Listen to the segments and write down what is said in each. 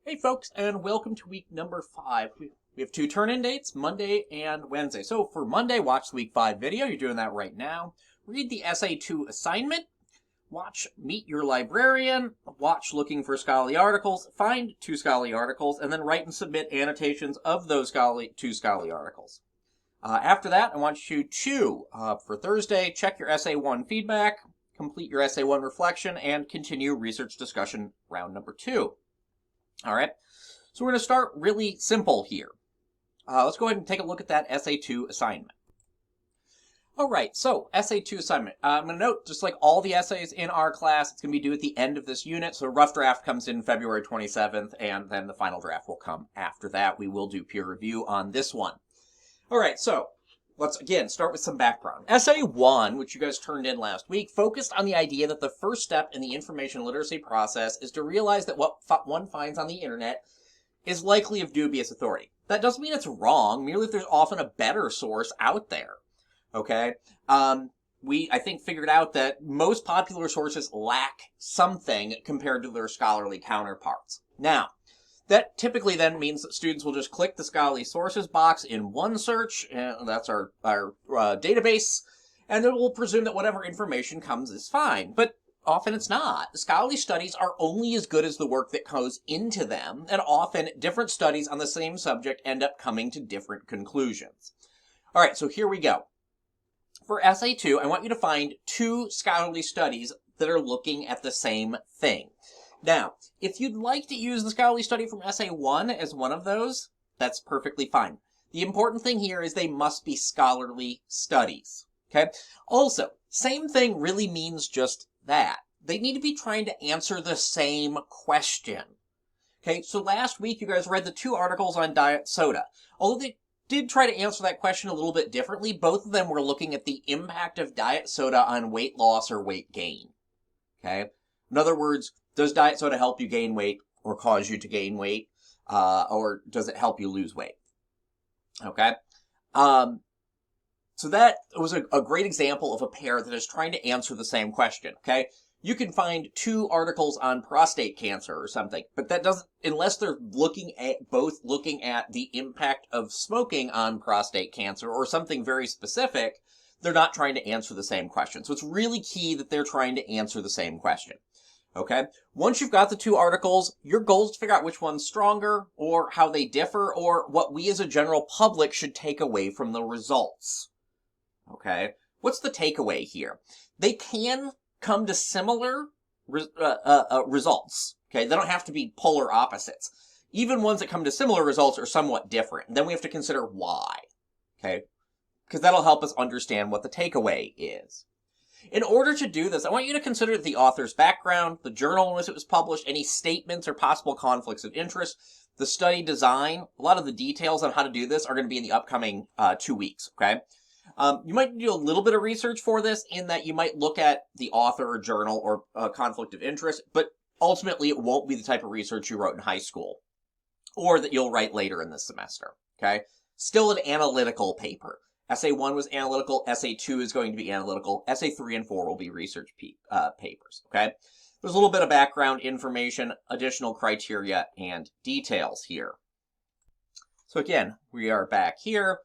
Hey folks, and welcome to week number 5. We have 2 turn-in dates, Monday and Wednesday. So for Monday, watch the week 5 video. You're doing that right now. Read the Essay 2 assignment. Watch Meet Your Librarian. Watch Looking for Scholarly Articles. Find 2 scholarly articles, and then write and submit annotations of those 2 scholarly articles. After that, I want you to, for Thursday, check your Essay 1 feedback, complete your Essay 1 reflection, and continue research discussion round number 2. All right, so we're going to start really simple here. Let's go ahead and take a look at that Essay 2 assignment. All right, so Essay 2 assignment. I'm going to note, just like all the essays in our class, it's going to be due at the end of this unit. So rough draft comes in February 27th, and then the final draft will come after that. We will do peer review on this one. All right, so let's, again, start with some background. Essay 1, which you guys turned in last week, focused on the idea that the first step in the information literacy process is to realize that what one finds on the internet is likely of dubious authority. That doesn't mean it's wrong, merely that there's often a better source out there. Okay? We, I think, figured out that most popular sources lack something compared to their scholarly counterparts. Now, that typically then means that students will just click the scholarly sources box in one search, and that's our database, and it will presume that whatever information comes is fine. But often it's not. Scholarly studies are only as good as the work that goes into them, and often different studies on the same subject end up coming to different conclusions. All right, so here we go. For Essay 2, I want you to find 2 scholarly studies that are looking at the same thing. Now, if you'd like to use the scholarly study from Essay 1 as one of those, that's perfectly fine. The important thing here is they must be scholarly studies, okay? Also, same thing really means just that. They need to be trying to answer the same question, okay? So last week, you guys read the 2 articles on diet soda. Although they did try to answer that question a little bit differently, both of them were looking at the impact of diet soda on weight loss or weight gain, okay? In other words, does diet soda help you gain weight or cause you to gain weight? Or does it help you lose weight? Okay. So that was a great example of a pair that is trying to answer the same question. Okay. You can find 2 articles on prostate cancer or something, but that doesn't, unless they're looking at the impact of smoking on prostate cancer or something very specific, they're not trying to answer the same question. So it's really key that they're trying to answer the same question. Okay, once you've got the 2 articles, your goal is to figure out which one's stronger, or how they differ, or what we as a general public should take away from the results. Okay, what's the takeaway here? They can come to similar results. Okay, they don't have to be polar opposites. Even ones that come to similar results are somewhat different. And then we have to consider why. Okay, because that'll help us understand what the takeaway is. In order to do this, I want you to consider the author's background, the journal in which it was published, any statements or possible conflicts of interest, the study design. A lot of the details on how to do this are going to be in the upcoming 2 weeks, okay? You might do a little bit of research for this in that you might look at the author or journal or conflict of interest, but ultimately it won't be the type of research you wrote in high school or that you'll write later in this semester, okay? Still an analytical paper. Essay 1 was analytical. Essay 2 is going to be analytical. Essay 3 and 4 will be research papers, okay? There's a little bit of background information, additional criteria, and details here. So again, we are back here.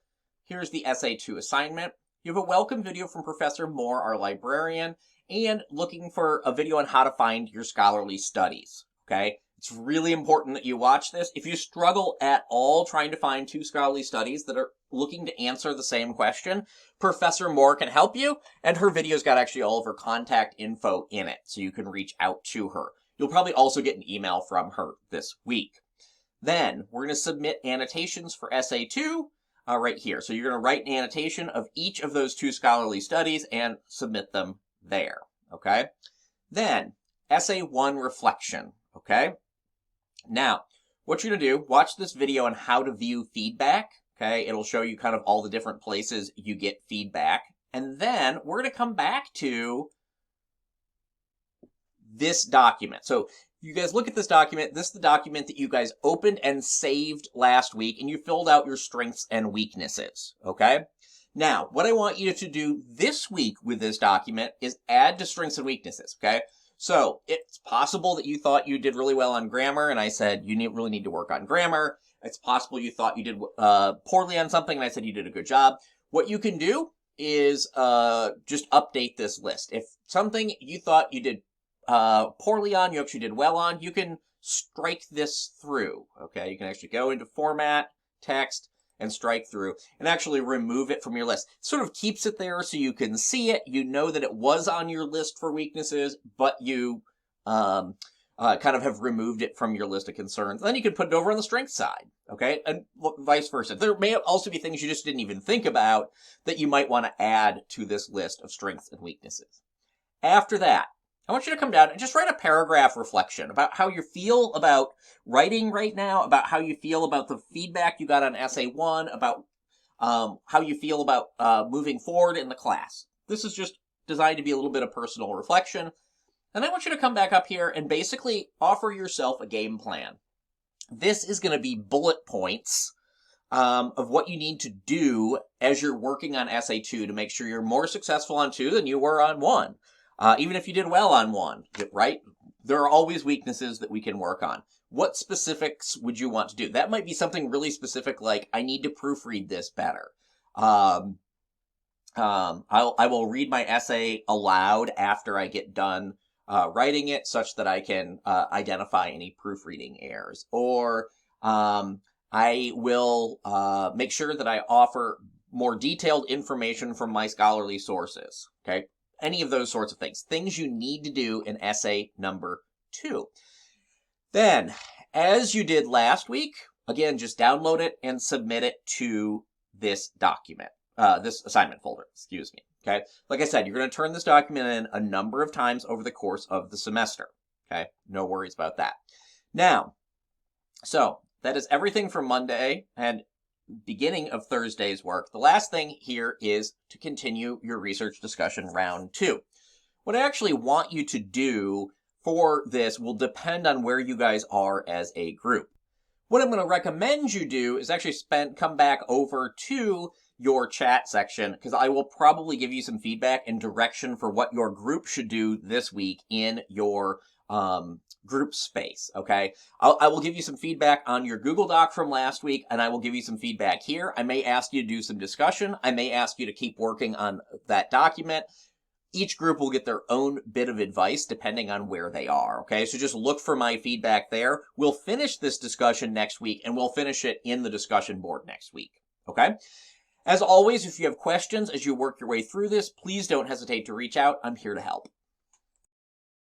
Here's the Essay 2 assignment. You have a welcome video from Professor Moore, our librarian, and looking for a video on how to find your scholarly studies, okay? It's really important that you watch this. If you struggle at all trying to find 2 scholarly studies that are looking to answer the same question, Professor Moore can help you, and her video's got actually all of her contact info in it, so you can reach out to her. You'll probably also get an email from her this week. Then, we're going to submit annotations for Essay 2 right here. So you're going to write an annotation of each of those 2 scholarly studies and submit them there, okay? Then, Essay 1 reflection, okay? Now, what you're going to do, watch this video on how to view feedback, okay? It'll show you kind of all the different places you get feedback. And then we're going to come back to this document. So you guys look at this document. This is the document that you guys opened and saved last week, and you filled out your strengths and weaknesses, okay? Now, what I want you to do this week with this document is add to strengths and weaknesses, okay? So it's possible that you thought you did really well on grammar, and I said you really need to work on grammar. It's possible you thought you did poorly on something, and I said you did a good job. What you can do is just update this list. If something you thought you did poorly on, you actually did well on, you can strike this through. Okay, you can actually go into Format, Text, and strike through, and actually remove it from your list. It sort of keeps it there so you can see it. You know that it was on your list for weaknesses, but you kind of have removed it from your list of concerns. Then you can put it over on the strength side, okay? And vice versa. There may also be things you just didn't even think about that you might want to add to this list of strengths and weaknesses. After that, I want you to come down and just write a paragraph reflection about how you feel about writing right now, about how you feel about the feedback you got on Essay 1, about how you feel about moving forward in the class. This is just designed to be a little bit of personal reflection. And I want you to come back up here and basically offer yourself a game plan. This is going to be bullet points of what you need to do as you're working on Essay 2 to make sure you're more successful on 2 than you were on 1. Even if you did well on 1, right? There are always weaknesses that we can work on. What specifics would you want to do? That might be something really specific, like I need to proofread this better. I will read my essay aloud after I get done writing it, such that I can identify any proofreading errors. Or I will make sure that I offer more detailed information from my scholarly sources. Okay. Any of those sorts of things. Things you need to do in essay number 2. Then, as you did last week, again, just download it and submit it to this document, this assignment folder, excuse me. Okay. Like I said, you're going to turn this document in a number of times over the course of the semester. Okay. No worries about that. Now, so that is everything for Monday and beginning of Thursday's work. The last thing here is to continue your research discussion round 2. What I actually want you to do for this will depend on where you guys are as a group. What I'm going to recommend you do is actually come back over to your chat section, because I will probably give you some feedback and direction for what your group should do this week in your group space, okay? I will give you some feedback on your Google Doc from last week, and I will give you some feedback here. I may ask you to do some discussion. I may ask you to keep working on that document. Each group will get their own bit of advice depending on where they are, okay? So just look for my feedback there. We'll finish this discussion next week, and we'll finish it in the discussion board next week, okay? As always, if you have questions as you work your way through this, please don't hesitate to reach out. I'm here to help.